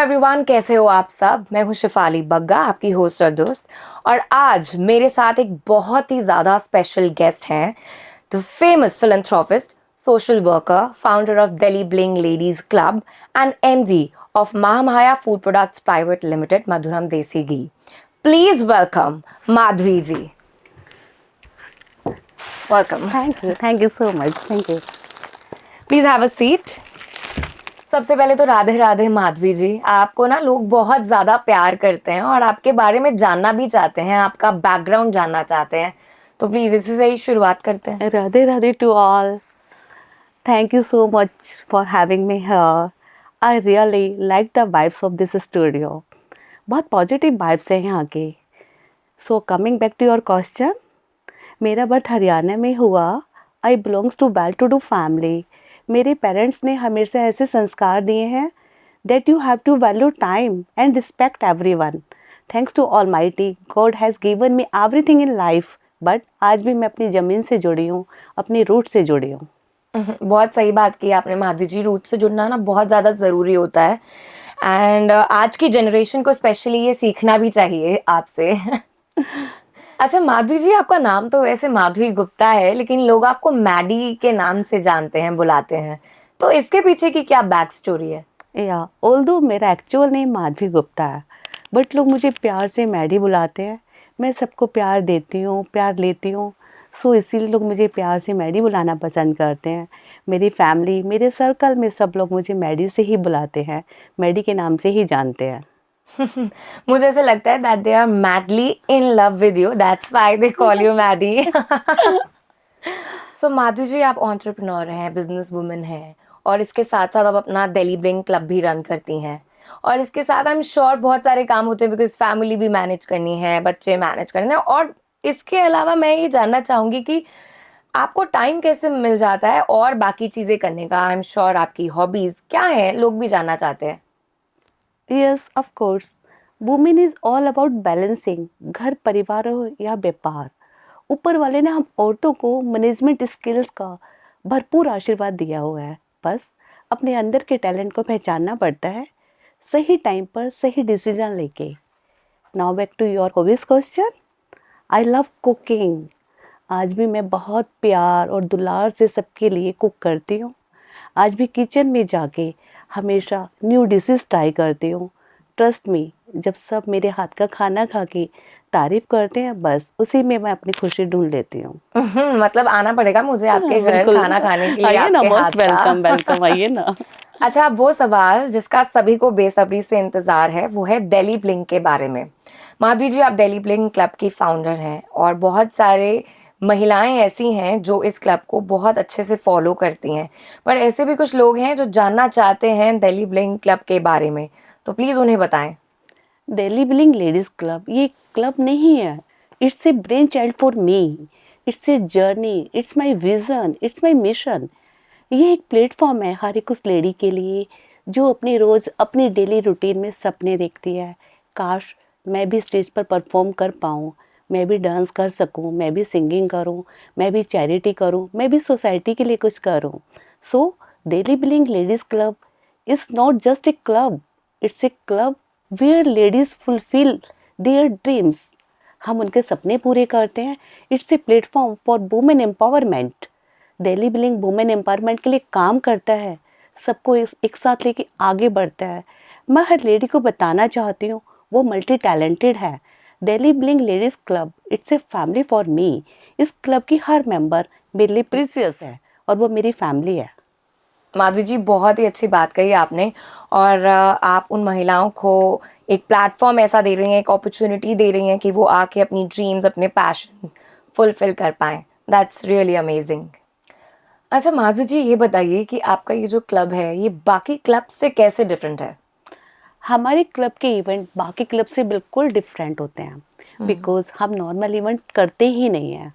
Everyone, कैसे हो आप सब। मैं हूं शिफाली बग्गा, आपकी होस्ट और दोस्त। और आज मेरे साथ एक बहुत ही ज़्यादा स्पेशल गेस्ट हैं, the famous philanthropist, social worker, founder of Delhi Bling Ladies Club and MD of Mahamaya Food Products Private Limited, Madhuram Desi Ghee. Please welcome Madhvi ji. Welcome. Thank you so much. Thank you. Please have a seat. सबसे पहले तो राधे राधे माधवी जी। आपको ना लोग बहुत ज़्यादा प्यार करते हैं और आपके बारे में जानना भी चाहते हैं, आपका बैकग्राउंड जानना चाहते हैं, तो प्लीज़ इसी से ही शुरुआत करते हैं। Radhe Radhe to all. Thank you so much for having me here. I really like the vibes of this studio. बहुत पॉजिटिव वाइब्स हैं यहाँ के. So coming back to your question, मेरा बर्थ हरियाणा में हुआ. I belongs to well-to-do family. मेरे parents ने हमेशा ऐसे संस्कार दिए हैं that you have to value time and respect everyone. Thanks to Almighty, God has given me everything in life. But आज भी मैं अपनी ज़मीन से जुड़ी हूँ, अपनी रूट से जुड़ी हूँ. बहुत सही बात की आपने माधवी जी। रूट से जुड़ना ना बहुत ज़्यादा ज़रूरी होता है एंड आज की जनरेशन को स्पेशली ये सीखना भी चाहिए आपसे। अच्छा माधवी जी, आपका नाम तो वैसे माधवी गुप्ता है, लेकिन लोग आपको मैडी के नाम से जानते हैं, बुलाते हैं, तो इसके पीछे की क्या बैक स्टोरी है? या ऑल्दो मेरा एक्चुअल नेम माधवी गुप्ता है, बट लोग मुझे प्यार से मैडी बुलाते हैं. मैं सबको प्यार देती हूँ, प्यार लेती हूँ, सो इसीलिए लोग मुझे प्यार से मैडी बुलाना पसंद करते हैं. मेरी फैमिली, मेरे सर्कल में सब लोग मुझे मैडी से ही बुलाते हैं, मैडी के नाम से ही जानते हैं. मुझे ऐसे लगता है that they are madly in love with you, that's why they call you Maddie. So Madhavi ji, आप एंटरप्रेन्योर हैं, बिजनेस वुमेन हैं, और इसके साथ साथ आप अपना दिल्ली ब्लिंग क्लब भी रन करती हैं, और इसके साथ आई एम श्योर बहुत सारे काम होते हैं बिकॉज फैमिली भी मैनेज करनी है, बच्चे मैनेज करने हैं, और इसके अलावा मैं ये जानना चाहूँगी कि आपको टाइम कैसे मिल जाता है और बाकी चीज़ें करने का। आई एम श्योर आपकी हॉबीज़ क्या हैं, लोग भी जानना चाहते हैं। Yes of course, women is all about balancing घर, परिवार हो या व्यापार. ऊपर वाले ने हम औरतों को मैनेजमेंट स्किल्स का भरपूर आशीर्वाद दिया हुआ है. बस अपने अंदर के टैलेंट को पहचानना पड़ता है, सही टाइम पर सही डिसीजन लेके. Now back to your hobbies question. I love cooking. आज भी मैं बहुत प्यार और दुलार से सबके लिए कुक करती हूँ. आज भी किचन में जाके हमेशा न्यू डिशेस ट्राई करती हूँ. ट्रस्ट मी, जब सब मेरे हाथ का खाना खा के तारीफ करते हैं, बस उसी में मैं अपनी खुशी ढूंढ लेती हूँ. मतलब आना पड़ेगा मुझे आपके घर बिल्कुल. खाना खाने के लिए, आइए ना, आपके हाथ मोस्ट का। वेलकम वेलकम, आइए ना. अच्छा, अब वो सवाल जिसका सभी को बेसब्री से इंतजार है, वो है दिल्ली ब्लिंग के बारे में। माधवी जी, आप दिल्ली ब्लिंग क्लब की फाउंडर हैं और बहुत सारे महिलाएं ऐसी हैं जो इस क्लब को बहुत अच्छे से फॉलो करती हैं, पर ऐसे भी कुछ लोग हैं जो जानना चाहते हैं दिल्ली ब्लिंग क्लब के बारे में, तो प्लीज़ उन्हें बताएं। दिल्ली ब्लिंग लेडीज क्लब ये क्लब नहीं है. It's a brain child for me. It's a journey, it's my vision, it's my mission. ये एक प्लेटफॉर्म है हर एक उस लेडी के लिए जो अपनी रोज़ अपनी डेली रूटीन में सपने देखती है. काश मैं भी स्टेज पर परफॉर्म कर पाऊँ, मैं भी डांस कर सकूँ, मैं भी सिंगिंग करूँ, मैं भी चैरिटी करूँ, मैं भी सोसाइटी के लिए कुछ करूँ. So Delhi bling ladies club is not just a club, it's a club where ladies fulfil their dreams. हम उनके सपने पूरे करते हैं. It's a platform for women empowerment. Delhi bling women empowerment के लिए काम करता है, सबको एक साथ लेके आगे बढ़ता है. मैं हर लेडी को बताना चाहती हूँ वो मल्टी टैलेंटेड है. Delhi bling ladies club it's a family for me. इस क्लब की हर मेंबर मेरे लिए प्रीसियस है और वो मेरी फैमिली है. माधवी जी, बहुत ही अच्छी बात कही आपने, और आप उन महिलाओं को एक प्लेटफॉर्म ऐसा दे रही हैं, एक अपॉर्चुनिटी दे रही हैं कि वो आके अपनी ड्रीम्स, अपने पैशन फुलफिल कर पाएँ. That's really amazing. अच्छा माधवी जी, ये बताइए कि आपका ये जो क्लब है, ये बाकी क्लब से कैसे डिफरेंट है? हमारे क्लब के इवेंट बाकी क्लब से बिल्कुल डिफरेंट होते हैं बिकॉज हम नॉर्मल इवेंट करते ही नहीं हैं.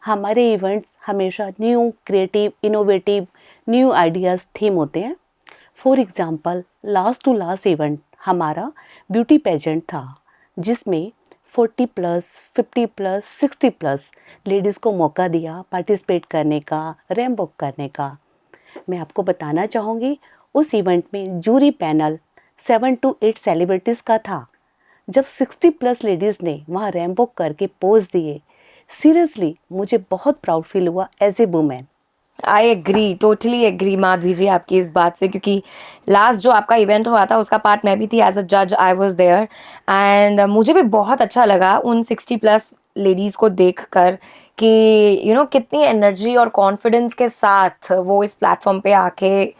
हमारे इवेंट हमेशा new, creative, innovative, new ideas theme होते हैं. For example, last to last event हमारा ब्यूटी पेजेंट था जिसमें 40+, 50+, 60+ लेडीज़ को मौका दिया पार्टिसिपेट करने का, रैंप वॉक करने का. मैं आपको बताना चाहूँगी उस इवेंट में जूरी पैनल 7 to 8 सेलिब्रिटीज़ का था। जब 60 प्लस लेडीज़ ने वहाँ रैंप वॉक करके पोज दिए, सीरियसली मुझे बहुत प्राउड फील हुआ as a women. I agree, totally agree Madhavi ji आपकी इस बात से, क्योंकि लास्ट जो आपका इवेंट हुआ था उसका पार्ट मैं भी थी, एज अ जज आई वाज देयर, एंड मुझे भी बहुत अच्छा लगा उन 60 प्लस लेडीज़ को देखकर कि कितनी एनर्जी और कॉन्फिडेंस के साथ वो इस प्लेटफॉर्म पे आके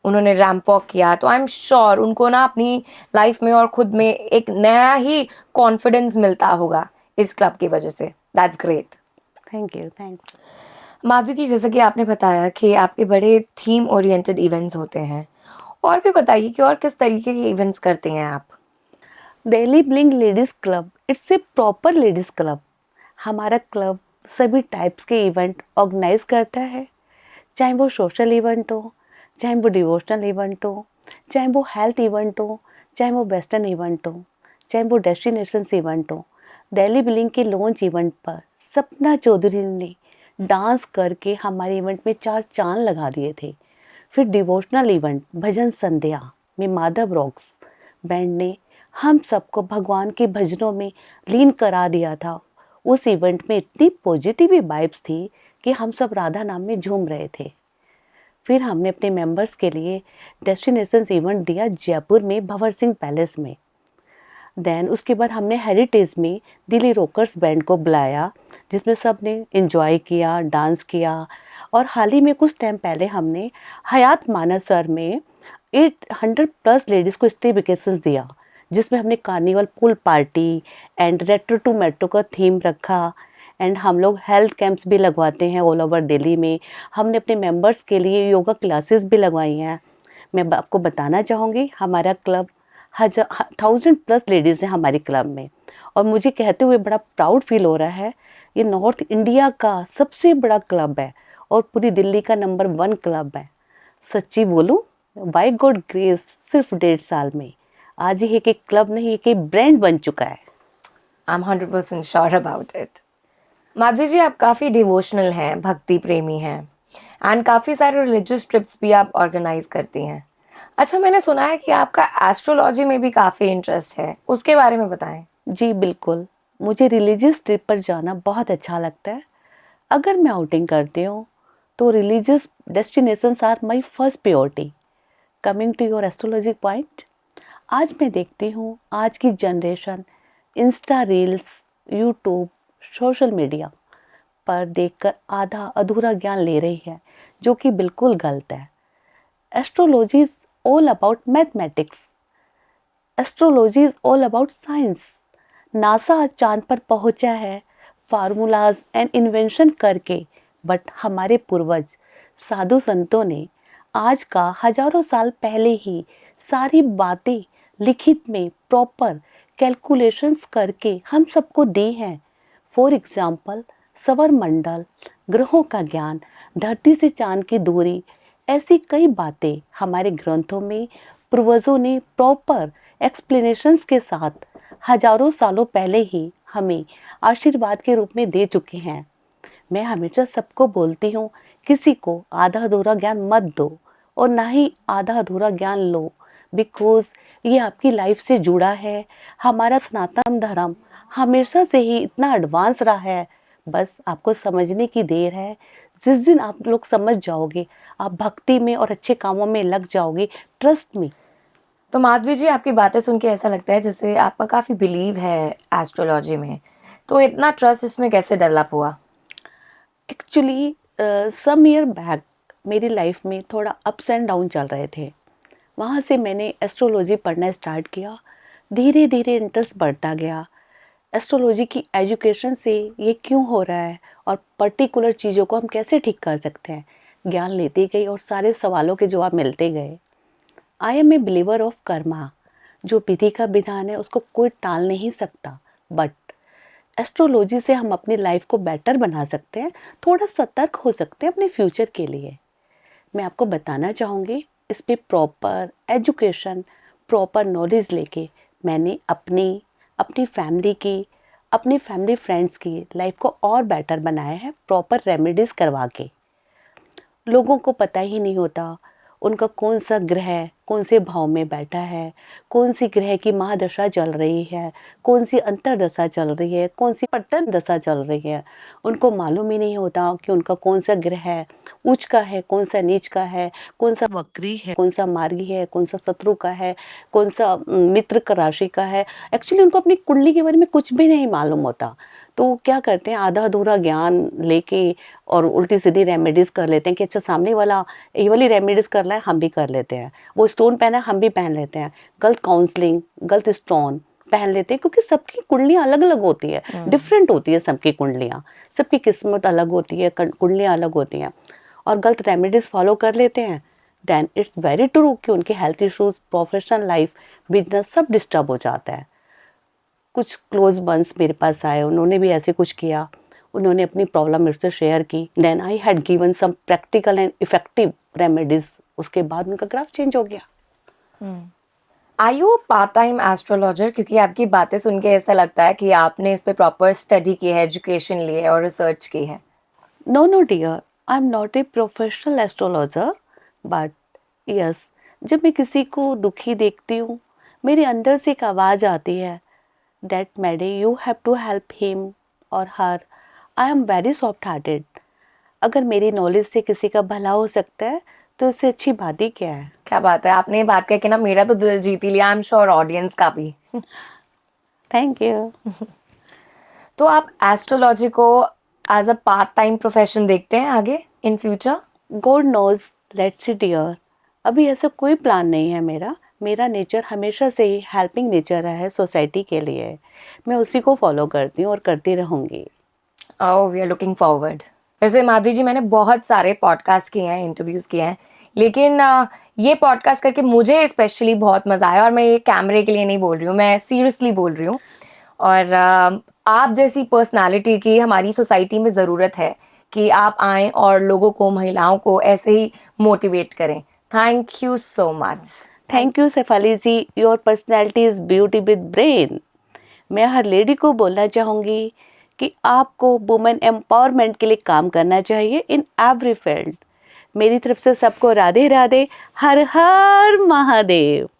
उन्होंने रैंप वॉक किया। तो आई एम श्योर उनको ना अपनी लाइफ में और खुद में एक नया ही कॉन्फिडेंस मिलता होगा इस क्लब की वजह से। That's great. Thank you, thanks. Madhavi ji, जैसा कि आपने बताया कि आपके बड़े थीम ओरिएंटेड इवेंट्स होते हैं, और भी बताइए कि और किस तरीके के इवेंट्स करते हैं आप? Delhi bling ladies club, it's A proper ladies club. हमारा क्लब सभी टाइप्स के इवेंट ऑर्गेनाइज करता है, चाहे वो सोशल इवेंट हो, चाहे वो डिवोशनल इवेंट हो, चाहे वो हेल्थ इवेंट हो, चाहे वो वेस्टर्न इवेंट हो, चाहे वो डेस्टिनेशंस इवेंट हो। दिल्ली ब्लिंग के लॉन्च इवेंट पर सपना चौधरी ने डांस करके हमारे इवेंट में 4 चांद लगा दिए थे। फिर डिवोशनल इवेंट भजन संध्या में माधव रॉक्स बैंड ने हम सबको भगवान के भजनों में लीन करा दिया था। उस इवेंट में इतनी पॉजिटिव वाइब्स थी कि हम सब राधा नाम में झूम रहे थे। फिर हमने अपने मेंबर्स के लिए डेस्टिनेशंस इवेंट दिया जयपुर में भंवर सिंह पैलेस में। देन उसके बाद हमने हेरिटेज में दिल्ली रॉकर्स बैंड को बुलाया, जिसमें सब ने एंजॉय किया, डांस किया। और हाल ही में कुछ टाइम पहले हमने हयात मानसर में 800 प्लस लेडीज़ को स्टे वेकेशन दिया, जिसमें हमने carnival pool party and retro to metro का थीम रखा। एंड हम लोग हेल्थ कैंप्स भी लगवाते हैं ऑल ओवर दिल्ली में। हमने अपने मेंबर्स के लिए योगा क्लासेस भी लगवाई हैं। मैं आपको बताना चाहूँगी, हमारा क्लब 1000 प्लस लेडीज़ हैं हमारे क्लब में, और मुझे कहते हुए बड़ा प्राउड फील हो रहा है। ये नॉर्थ इंडिया का सबसे बड़ा क्लब है और पूरी दिल्ली का नंबर 1 क्लब है। सच्ची बोलूं, बाय गॉड ग्रेस सिर्फ 1.5 साल में आज ये एक क्लब नहीं, एक ब्रांड बन चुका है। I am 100% sure about it. Madhavi ji, आप काफ़ी डिवोशनल हैं, भक्ति प्रेमी हैं, एंड काफ़ी सारे रिलीजियस ट्रिप्स भी आप ऑर्गेनाइज करती हैं। अच्छा, मैंने सुना है कि आपका एस्ट्रोलॉजी में भी काफ़ी इंटरेस्ट है, उसके बारे में बताएं। जी बिल्कुल, मुझे रिलीजियस ट्रिप पर जाना बहुत अच्छा लगता है। अगर मैं आउटिंग करती हूँ तो religious destinations are my first priority. Coming to your astrology point, आज मैं देखती हूँ आज की generation insta reels, YouTube, social media पर देखकर आधा अधूरा ज्ञान ले रही है, जो कि बिल्कुल गलत है। Astrology is all about mathematics, astrology is all about science. NASA आज चांद पर पहुंचा है फार्मूलाज एंड इन्वेंशन करके, बट हमारे पूर्वज साधु संतों ने आज का हजारों साल पहले ही सारी बातें लिखित में प्रॉपर कैलकुलेशंस करके हम सबको दी हैं। फॉर एग्जाम्पल सौर मंडल, ग्रहों का ज्ञान, धरती से चांद की दूरी, ऐसी कई बातें हमारे ग्रंथों में पूर्वजों ने प्रॉपर एक्सप्लेनेशंस के साथ हजारों सालों पहले ही हमें आशीर्वाद के रूप में दे चुके हैं। मैं हमेशा सबको बोलती हूँ, किसी को आधा अधूरा ज्ञान मत दो और ना ही आधा अधूरा ज्ञान लो, बिकॉज ये आपकी लाइफ से जुड़ा है। हमारा सनातन धर्म हमेशा से ही इतना एडवांस रहा है, बस आपको समझने की देर है। जिस दिन आप लोग समझ जाओगे, आप भक्ति में और अच्छे कामों में लग जाओगे, ट्रस्ट मी। तो माधवी जी, आपकी बातें सुन के ऐसा लगता है जैसे आपका काफ़ी बिलीव है एस्ट्रोलॉजी में, तो इतना ट्रस्ट इसमें कैसे डेवलप हुआ? एक्चुअली सम ईयर बैक मेरी लाइफ में थोड़ा अप्स एंड डाउन चल रहे थे। वहाँ से मैंने एस्ट्रोलॉजी पढ़ना स्टार्ट किया। धीरे धीरे इंटरेस्ट बढ़ता गया। एस्ट्रोलॉजी की एजुकेशन से ये क्यों हो रहा है और पर्टिकुलर चीज़ों को हम कैसे ठीक कर सकते हैं, ज्ञान लेती गई और सारे सवालों के जवाब मिलते गए। I am a believer of karma. जो विधि का विधान है उसको कोई टाल नहीं सकता, बट एस्ट्रोलॉजी से हम अपनी लाइफ को बेटर बना सकते हैं, थोड़ा सतर्क हो सकते हैं अपने फ्यूचर के लिए। मैं आपको बताना चाहूँगी, इस पे प्रॉपर एजुकेशन, प्रॉपर नॉलेज लेके मैंने अपनी अपनी फैमिली की, अपनी फैमिली फ्रेंड्स की लाइफ को और बेटर बनाया है, प्रॉपर रेमेडीज़ करवा के। लोगों को पता ही नहीं होता उनका कौन सा ग्रह कौन से भाव में बैठा है, कौन सी ग्रह की महादशा चल रही है, कौन सी अंतर्दशा चल रही है, कौन सी पट्टन दशा चल रही है। उनको मालूम ही नहीं होता कि उनका कौन सा ग्रह है, उच्च का है, कौन सा नीच का है, कौन सा वक्री है, कौन सा मार्गी है, कौन सा शत्रु का है, कौन सा मित्र का राशि का है। एक्चुअली उनको अपनी कुंडली के बारे में कुछ भी नहीं मालूम होता। तो वो क्या करते हैं, आधा अधूरा ज्ञान लेके और उल्टी सीधी रेमेडीज कर लेते हैं कि अच्छा सामने वाला ये वाली रेमेडीज कर रहा है, हम भी कर लेते हैं। वो स्टोन पहना है, हम भी पहन लेते हैं। गलत काउंसलिंग, गलत स्टोन पहन लेते हैं, क्योंकि सबकी कुंडलियाँ अलग अलग होती है, डिफरेंट होती है सबकी कुंडलियाँ, सबकी किस्मत अलग होती है, कुंडलियाँ अलग होती हैं, और गलत रेमेडीज फॉलो कर लेते हैं। देन इट्स वेरी ट्रू कि उनके health issues, professional life, business सब डिस्टर्ब हो जाता है। कुछ क्लोज वंस मेरे पास आए, उन्होंने भी ऐसे कुछ किया, उन्होंने अपनी प्रॉब्लम मेरे से शेयर की। Then I had given some practical and effective remedies. उसके बाद उनका ग्राफ चेंज हो गया। Are you part time astrologer? क्योंकि आपकी बातें सुन के ऐसा लगता है कि आपने इस पे प्रॉपर स्टडी की है, एजुकेशन ली है और रिसर्च की है। No, no, dear. I'm not a professional astrologer, but yes, जब मैं किसी को दुखी देखती हूँ, मेरे अंदर से एक आवाज़ आती है that Maddie, you have to help him or her. I am very soft-hearted. अगर मेरी नॉलेज से किसी का भला हो सकता है, तो इससे अच्छी बात ही क्या है। क्या बात है, आपने ये बात कह के ना मेरा तो दिल जीत ही लिया, आई एम श्योर ऑडियंस का भी। Thank you. तो आप एस्ट्रोलॉजी को as a part time profession देखते हैं आगे in future? God knows, let's see dear. अभी ऐसा कोई प्लान नहीं है मेरा। मेरा नेचर हमेशा से ही हेल्पिंग नेचर रहा है सोसाइटी के लिए। मैं उसी को फॉलो करती हूँ और करती रहूँगी। ओह, वी आर लुकिंग फॉरवर्ड। वैसे माधुरी जी, मैंने बहुत सारे पॉडकास्ट किए हैं, इंटरव्यूज़ किए हैं, लेकिन ये पॉडकास्ट करके मुझे स्पेशली बहुत मज़ा आया। और मैं ये कैमरे के लिए नहीं बोल रही हूँ, मैं सीरियसली बोल रही हूँ। और आप जैसी पर्सनालिटी की हमारी सोसाइटी में ज़रूरत है कि आप आएँ और लोगों को, महिलाओं को ऐसे ही मोटिवेट करें। Thank you so much. Thank you Shefali ji, your personality is beauty with brain. मैं हर लेडी को बोलना चाहूँगी कि आपको वुमेन एम्पावरमेंट के लिए काम करना चाहिए इन एवरी फील्ड। मेरी तरफ से सबको राधे राधे, हर हर महादेव।